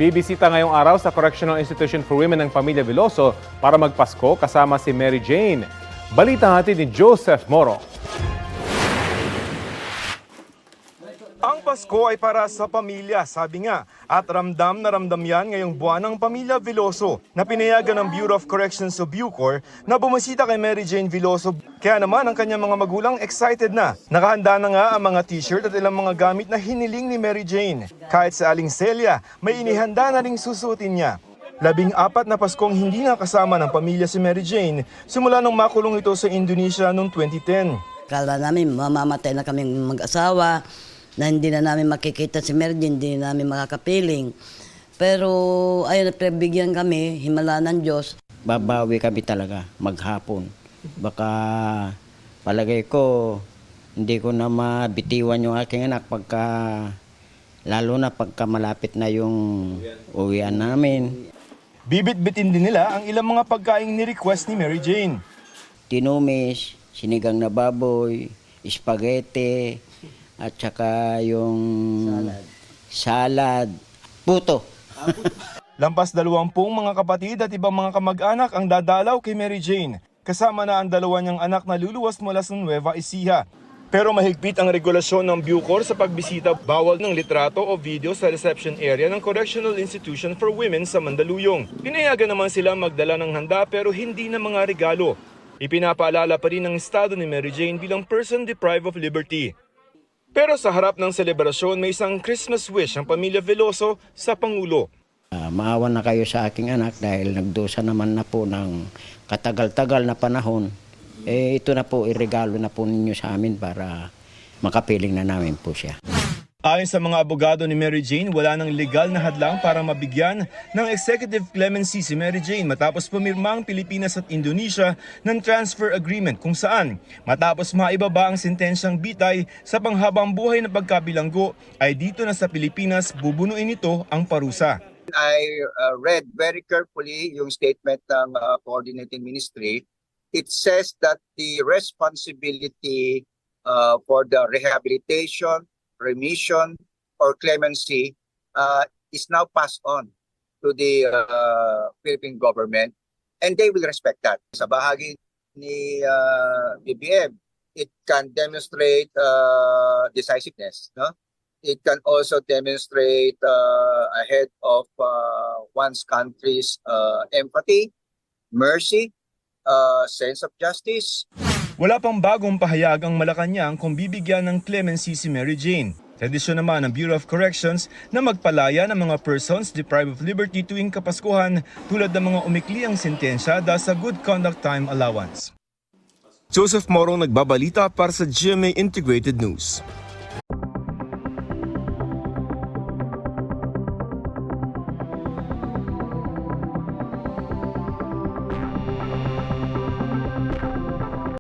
Bibisita ngayong araw sa Correctional Institution for Women ng Pamilya Veloso para magpasko kasama si Mary Jane. Balita natin ni Joseph Moro. Ang Pasko ay para sa pamilya, sabi nga, at ramdam na ramdam yan ngayong buwan ng Pamilya Veloso na pinayagan ng Bureau of Corrections o Bucor na bumisita kay Mary Jane Veloso. Kaya naman ang kanyang mga magulang excited na. Nakahanda na nga ang mga t-shirt at ilang mga gamit na hiniling ni Mary Jane. Kahit sa aling selya, may inihanda na ring susutin niya. 14 na Paskong hindi nakasama ng pamilya si Mary Jane simula nung makulong ito sa Indonesia noong 2010. Kala namin mamamatay na kaming mag-asawa, na hindi na namin makikita si Mary Jane, hindi na namin makakapiling. Pero ayun, prebigyan kami, himala ng Diyos. Babawi kami talaga maghapon. Baka palagay ko, hindi ko na mabitiwan yung aking anak lalo na pagka malapit na yung uwian namin. Bibit-bitin din nila ang ilang mga pagkaing ni-request ni Mary Jane. Tinumis, sinigang na baboy, spaghetti, at saka yung salad, puto. Lampas 20 mga kapatid at ibang mga kamag-anak ang dadalaw kay Mary Jane. Kasama na ang dalawa niyang anak na luluwas mula sa Nueva Ecija. Pero mahigpit ang regulasyon ng Bucor sa pagbisita, bawal ng litrato o video sa reception area ng Correctional Institution for Women sa Mandaluyong. Pinayagan naman sila magdala ng handa pero hindi na mga regalo. Ipinapaalala pa rin ng estado ni Mary Jane bilang person deprived of liberty. Pero sa harap ng selebrasyon, may isang Christmas wish ang pamilya Veloso sa Pangulo. Maawa na kayo sa aking anak dahil nagdusa naman na po ng katagal-tagal na panahon. Ito na po, iregalo na po ninyo sa amin para makapiling na namin po siya. Ayon sa mga abogado ni Mary Jane, wala nang legal na hadlang para mabigyan ng executive clemency si Mary Jane matapos pumirma ang Pilipinas at Indonesia ng transfer agreement kung saan matapos maibaba ang sentensyang bitay sa panghabang buhay na pagkabilanggo ay dito na sa Pilipinas bubunuin ito ang parusa. I read very carefully yung statement ng coordinating ministry. It says that the responsibility for the rehabilitation, remission, or clemency is now passed on to the Philippine government, and they will respect that. Sa bahagi ni BBM, it can demonstrate decisiveness, no? It can also demonstrate ahead of one's country's empathy, mercy, sense of justice. Wala pang bagong pahayag ang Malacanang kung bibigyan ng clemency si Mary Jane. Tradisyon naman ng Bureau of Corrections na magpalaya ng mga persons deprived of liberty tuwing Kapaskuhan tulad ng mga umikli ang sentensya dahil sa Good Conduct Time Allowance. Joseph Morong nagbabalita para sa GMA Integrated News.